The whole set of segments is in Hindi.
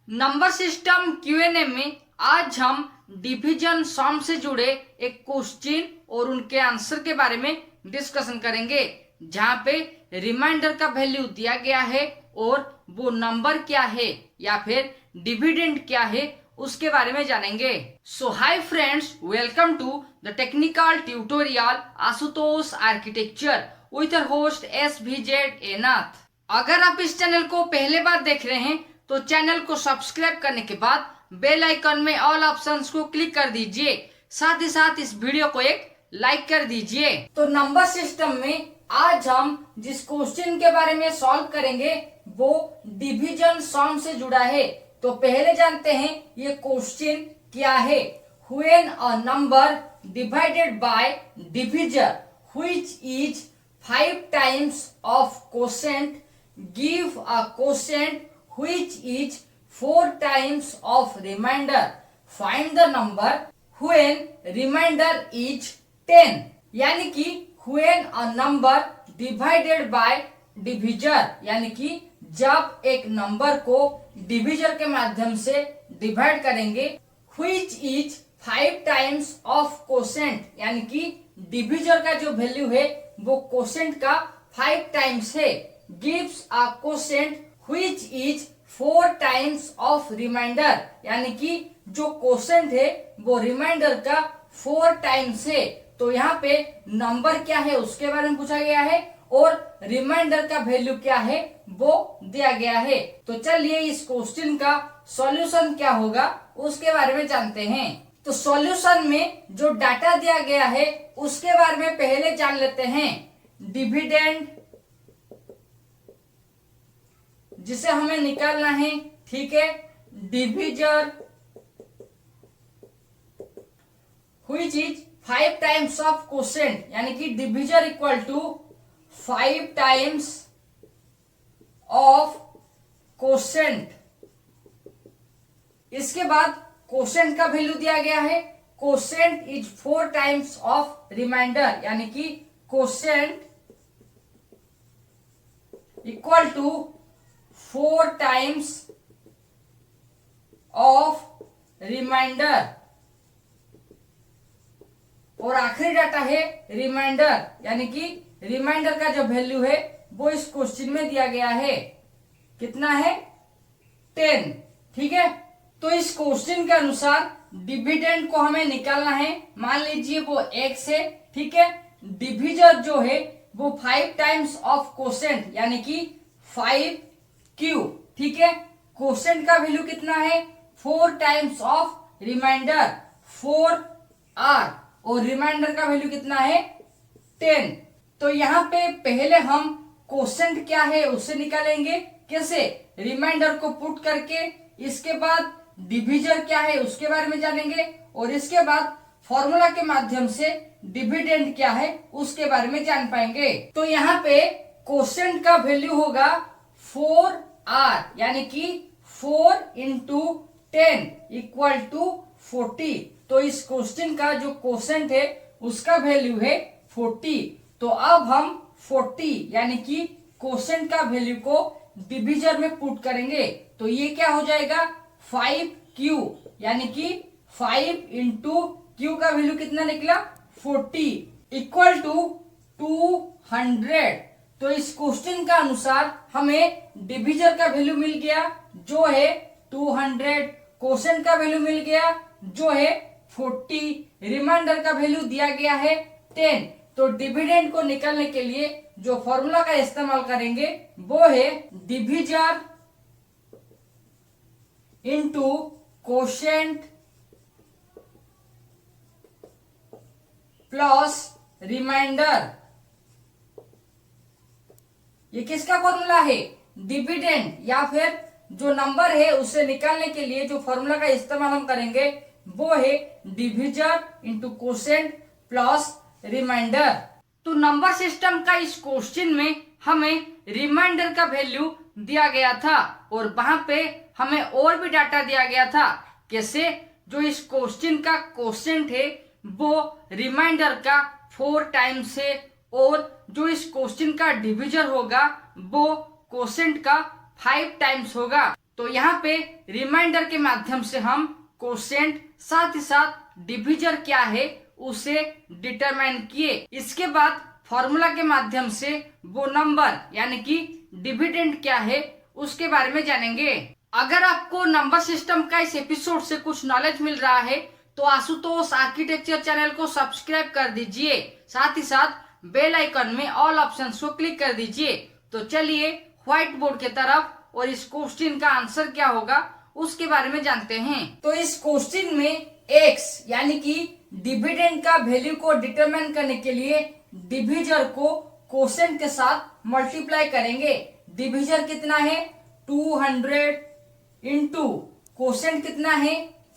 नंबर सिस्टम क्यूएनए में आज हम डिवीजन सम से जुड़े एक क्वेश्चन और उनके आंसर के बारे में डिस्कशन करेंगे, जहाँ पे रिमाइंडर का वैल्यू दिया गया है और वो नंबर क्या है या फिर डिविडेंड क्या है उसके बारे में जानेंगे। So hi friends, welcome to the technical tutorial Ashutosh architecture with your host SVZ एनाथ। अगर आप इस चैनल को पहले बार देख रहे हैं तो चैनल को सब्सक्राइब करने के बाद बेल आइकन में ऑल ऑप्शंस को क्लिक कर दीजिए। साथ ही साथ इस वीडियो को एक लाइक कर दीजिए। तो नंबर सिस्टम में आज हम जिस क्वेश्चन के बारे में सॉल्व करेंगे वो डिवीजन सम से जुड़ा है। तो पहले जानते हैं ये क्वेश्चन क्या है। When a number divided by divisor which is 5 times of quotient give a quotient which is 4 times of remainder. Find the number when remainder is 10. यानी कि when a number divided by divisor, यानी कि जब एक नंबर को डिविजर के माध्यम से डिवाइड करेंगे, which is 5 times of quotient, यानी कि डिविजर का जो वैल्यू है वो कोसेंट का 5 टाइम्स है, gives a quotient which is 4 times of remainder, यानी कि जो कोसेंट है वो रिमाइंडर का 4 टाइम्स है। तो यहाँ पे नंबर क्या है उसके बारे में पूछा गया है और रिमाइंडर का वैल्यू क्या है वो दिया गया है। तो चलिए इस क्वेश्चन का सॉल्यूशन क्या होगा उसके बारे में जानते हैं। तो सॉल्यूशन में जो डाटा दिया गया है उसके बारे में पहले जान लेते हैं। डिविडेंड जिसे हमें निकालना है, ठीक है। Divisor which is 5 times of quotient, यानी कि divisor equal to 5 times of quotient. इसके बाद कोसेंट का वैल्यू दिया गया है, quotient is 4 times of remainder, यानी कि quotient equal to 4 times of remainder. और आखिरी डाटा है रिमाइंडर, यानी कि रिमाइंडर का जो वैल्यू है वो इस क्वेश्चन में दिया गया है। कितना है? 10, ठीक है। तो इस क्वेश्चन के अनुसार डिविडेंड को हमें निकालना है। मान लीजिए वो x है, ठीक है। डिविजर जो है वो 5 टाइम्स ऑफ कोसेंट, यानी कि 5q, ठीक है। कोसेंट का वैल्यू कितना है? 4 टाइम्स ऑफ रिमाइंडर 4r, और रिमाइंडर का वैल्यू कितना है? 10। तो यहाँ पे पहले हम कोसेंट क्या है उससे निकालेंगे। कैसे? रिमाइंडर को पुट करके, इसके बाद डिविजर क्या है उसके बारे में जानेंगे और इसके बाद फॉर्मूला के माध्यम से डिविडेंड क्या है उसके बारे में जान पाएंगे। तो यहाँ पे कोसेंट का वैल्यू होगा 4r, यानी कि 4 इंटू 10 इक्वल टू 40। तो इस क्वेश्चन का जो कोसेंट है उसका वैल्यू है 40। तो अब हम 40 यानी कि कोसेंट का वैल्यू को डिविजर में पुट करेंगे। तो ये क्या हो जाएगा? 5q, यानी कि 5 इंटू q का वैल्यू कितना निकला? 40 इक्वल टू 200। तो इस क्वेश्चन का अनुसार हमें डिविजर का वैल्यू मिल गया जो है 200, कोसेंट का वैल्यू मिल गया जो है 40, रिमाइंडर का वैल्यू दिया गया है 10। तो डिविडेंड को निकालने के लिए जो फॉर्मूला का इस्तेमाल करेंगे वो है divisor into quotient plus remainder. ये किसका फॉर्मूला है? डिविडेंड या फिर जो नंबर है उसे निकालने के लिए जो फॉर्मूला का इस्तेमाल हम करेंगे वो है divisor into quotient plus remainder. तो नंबर सिस्टम का इस क्वेश्चन में हमें रिमाइंडर का वैल्यू दिया गया था और वहां पे हमें और भी डाटा दिया गया था। कैसे? जो इस क्वेश्चन का कोसेंट है वो रिमाइंडर का 4 टाइम्स है और जो इस क्वेश्चन का डिविजर होगा वो कोसेंट का 5 टाइम्स होगा। तो यहाँ पे रिमाइंडर के माध्यम से हम कोशेंट साथ ही साथ डिविजर क्या है उसे डिटरमाइन किए। इसके बाद फॉर्मूला के माध्यम से वो नंबर यानी कि डिविडेंड क्या है उसके बारे में जानेंगे। अगर आपको नंबर सिस्टम का इस एपिसोड से कुछ नॉलेज मिल रहा है तो आशुतोष आर्किटेक्चर चैनल को सब्सक्राइब कर दीजिए, साथ ही साथ बेल आइकन में ऑल ऑप्शन को क्लिक कर दीजिए। तो चलिए व्हाइट बोर्ड की तरफ और इस क्वेश्चन का आंसर क्या होगा उसके बारे में जानते हैं। तो इस क्वेश्चन में x यानी कि डिविडेंड का वैल्यू को डिटरमाइन करने के लिए डिविजर को कोशेंट के साथ मल्टीप्लाई करेंगे। डिविजर कितना है 200 इंटू कोशेंट कितना है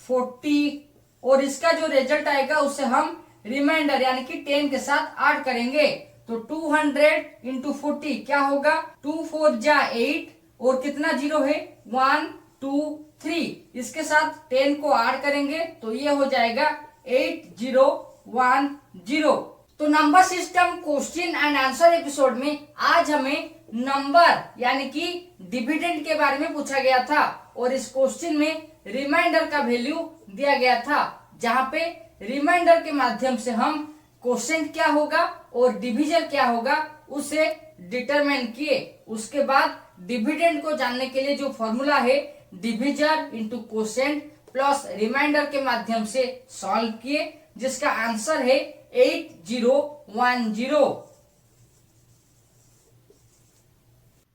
40 और इसका जो रिजल्ट आएगा उसे हम रिमाइंडर यानी कि 10 के साथ ऐड करेंगे। तो 200 इंटू 40 क्या होगा 2 4 जा 8 और कितना जीरो है 1 2 3 इसके साथ 10 को ऐड करेंगे तो ये हो जाएगा 8010। तो number system question and answer episode में आज हमें नंबर यानी कि डिविडेंड के बारे में पूछा गया था और इस क्वेश्चन में रिमाइंडर का वैल्यू दिया गया था, जहां पे रिमाइंडर के माध्यम से हम कोशेंट क्या होगा और डिविजर क्या होगा उसे डिटरमाइन किए। उसके बाद डिविडेंड को जानने के लिए जो फॉर्मूला है divisor into quotient plus remainder के माध्यम से सॉल्व किए, जिसका आंसर है 8010।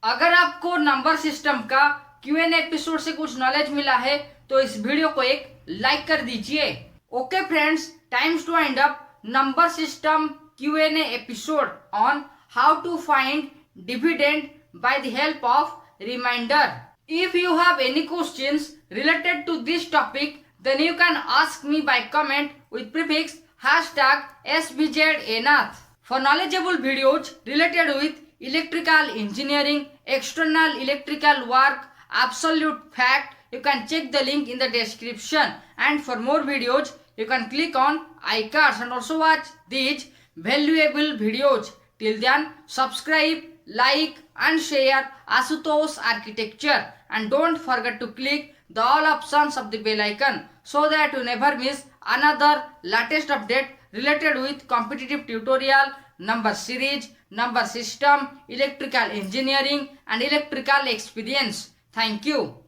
अगर आपको नंबर सिस्टम का Q&A एपिसोड से कुछ नॉलेज मिला है तो इस वीडियो को एक लाइक कर दीजिए। Okay friends, times to wind up number system Q&A episode on how to find dividend by the help of remainder. If you have any questions related to this topic, then you can ask me by comment with prefix #SBZEnath. For knowledgeable videos related with electrical engineering, external electrical work, absolute fact, you can check the link in the description. And for more videos, you can click on iCards and also watch these valuable videos. Till then, subscribe, like and share Ashutosh Architecture, and don't forget to click the all options of the bell icon so that you never miss another latest update related with competitive tutorial, number series, number system, electrical engineering and electrical experience. Thank you.